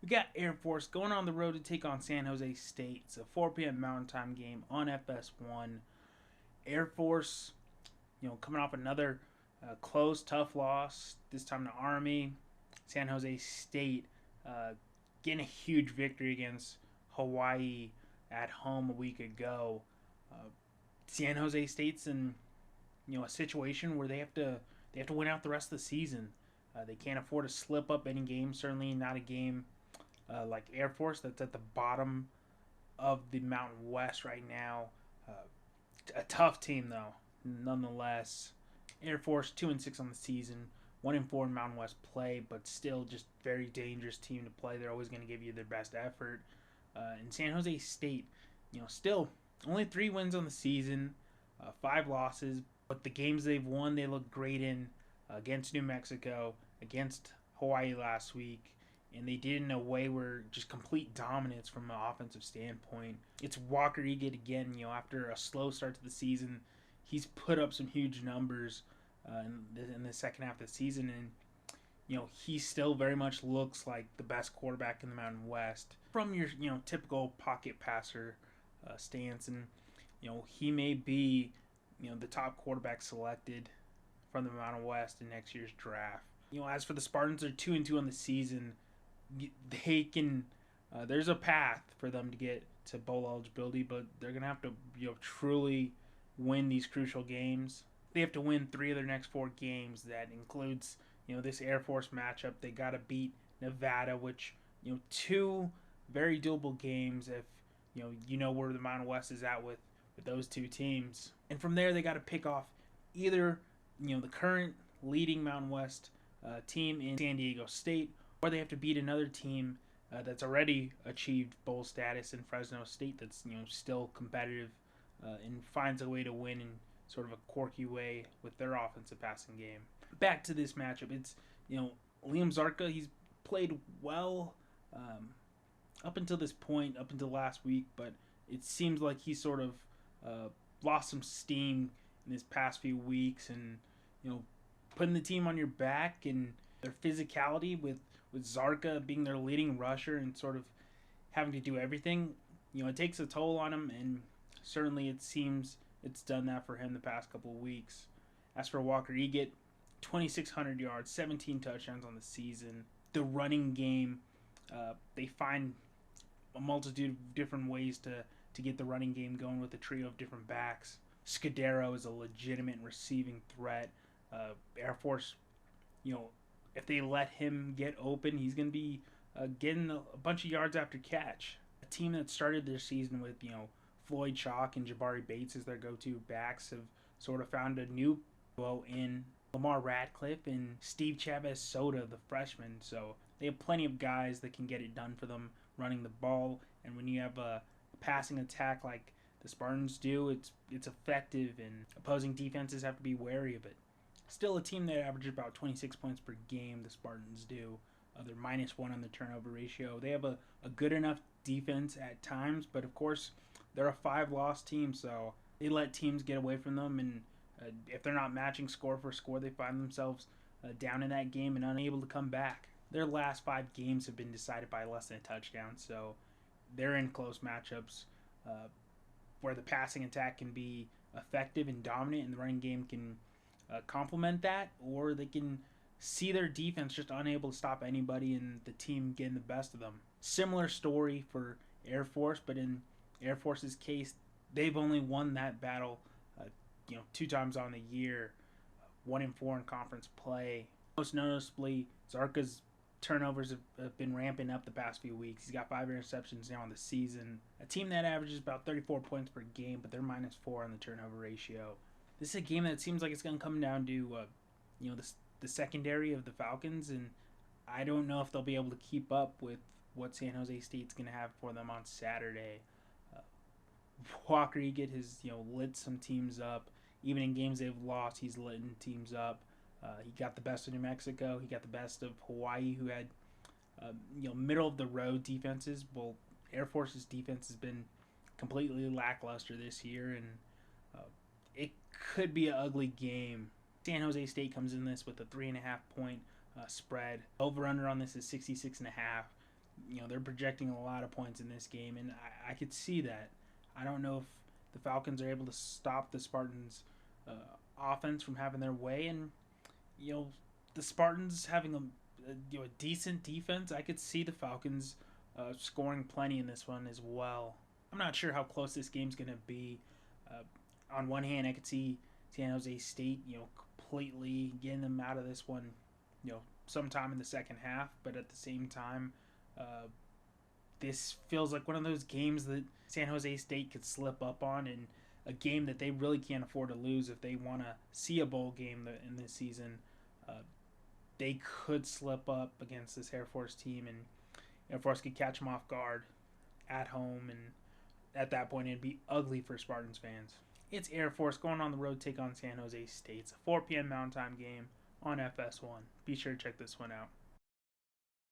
We got Air Force going on the road to take on San Jose State. It's a 4 p.m. Mountain Time game on FS1. Air Force, coming off another close, tough loss, this time to Army. San Jose State getting a huge victory against Hawaii at home a week ago. Uh, San Jose State's in a situation where they have to win out the rest of the season. They can't afford to slip up any game. Certainly not a game like Air Force that's at the bottom of the Mountain West right now. Uh, a tough team though, nonetheless. Air Force 2-6 on the season, 1-4 in Mountain West play, but still just very dangerous team to play. They're always going to give you their best effort. And San Jose State, still only 3 wins on the season, 5 losses, but the games they've won, they look great in against New Mexico, against Hawaii last week, and they did in a way where just complete dominance from an offensive standpoint. It's Walker Egan again. After a slow start to the season, he's put up some huge numbers in the second half of the season, and he still very much looks like the best quarterback in the Mountain West from your typical pocket passer stance, and he may be the top quarterback selected from the Mountain West in next year's draft. As for the Spartans, they're 2-2 on the season. They can. There's a path for them to get to bowl eligibility, but they're gonna have to truly win these crucial games. They have to win 3 of their next 4 games. That includes this Air Force matchup. They got to beat Nevada, which 2 very doable games if where the Mountain West is at with those 2 teams. And from there, they got to pick off either the current leading Mountain West team in San Diego State, or they have to beat another team that's already achieved bowl status in Fresno State that's still competitive and finds a way to win in sort of a quirky way with their offensive passing game. Back to this matchup, it's Liam Zarka. He's played well up until this point, up until last week, but it seems like he sort of lost some steam in his past few weeks, and putting the team on your back and their physicality with Zarka being their leading rusher and sort of having to do everything, it takes a toll on him, and certainly it seems it's done that for him the past couple of weeks. As for Walker Egan, 2,600 yards, 17 touchdowns on the season. The running game, they find a multitude of different ways to get the running game going with a trio of different backs. Scudero is a legitimate receiving threat. Air Force, if they let him get open, he's going to be getting a bunch of yards after catch. A team that started their season with, Floyd Chalk and Jabari Bates as their go-to backs have sort of found a new duo in Lamar Radcliffe and Steve Chavez Soda, the freshman. So they have plenty of guys that can get it done for them running the ball. And when you have a passing attack like the Spartans do, it's effective, and opposing defenses have to be wary of it. Still a team that averages about 26 points per game, the Spartans do. They're -1 on the turnover ratio. They have a good enough defense at times, but of course they're a 5-loss team, so they let teams get away from them, and if they're not matching score for score, they find themselves down in that game and unable to come back. Their last 5 games have been decided by less than a touchdown, so they're in close matchups where the passing attack can be effective and dominant, and the running game can complement that, or they can see their defense just unable to stop anybody and the team getting the best of them. Similar story for Air Force, but in Air Force's case, they've only won that battle 2 times on the year, 1-4 in conference play. Most noticeably, Zarka's turnovers have been ramping up the past few weeks. He's got 5 interceptions now on the season. A team that averages about 34 points per game, but they're -4 on the turnover ratio. This is a game that seems like it's going to come down to the secondary of the Falcons, and I don't know if they'll be able to keep up with what San Jose State's going to have for them on Saturday. Uh, Walker Egan has lit some teams up. Even in games they've lost, he's lit teams up. He got the best of New Mexico. He got the best of Hawaii, who had middle of the road defenses. Well, Air Force's defense has been completely lackluster this year, and it could be an ugly game. San Jose State comes in this with a 3.5 point spread. Over under on this is 66.5. They're projecting a lot of points in this game, and I could see that. I don't know if the Falcons are able to stop the Spartans' offense from having their way, and you know the Spartans having a decent defense. I could see the Falcons scoring plenty in this one as well. I'm not sure how close this game's going to be. Uh, on one hand, I could see San Jose State, completely getting them out of this one, sometime in the second half. But at the same time, uh, this feels like one of those games that San Jose State could slip up on, and a game that they really can't afford to lose if they want to see a bowl game in this season. Uh, they could slip up against this Air Force team, and Air Force could catch them off guard at home, and at that point it'd be ugly for Spartans fans. It's Air Force going on the road to take on San Jose State. It's a 4 p.m. Mountain Time game on FS1. Be sure to check this one out.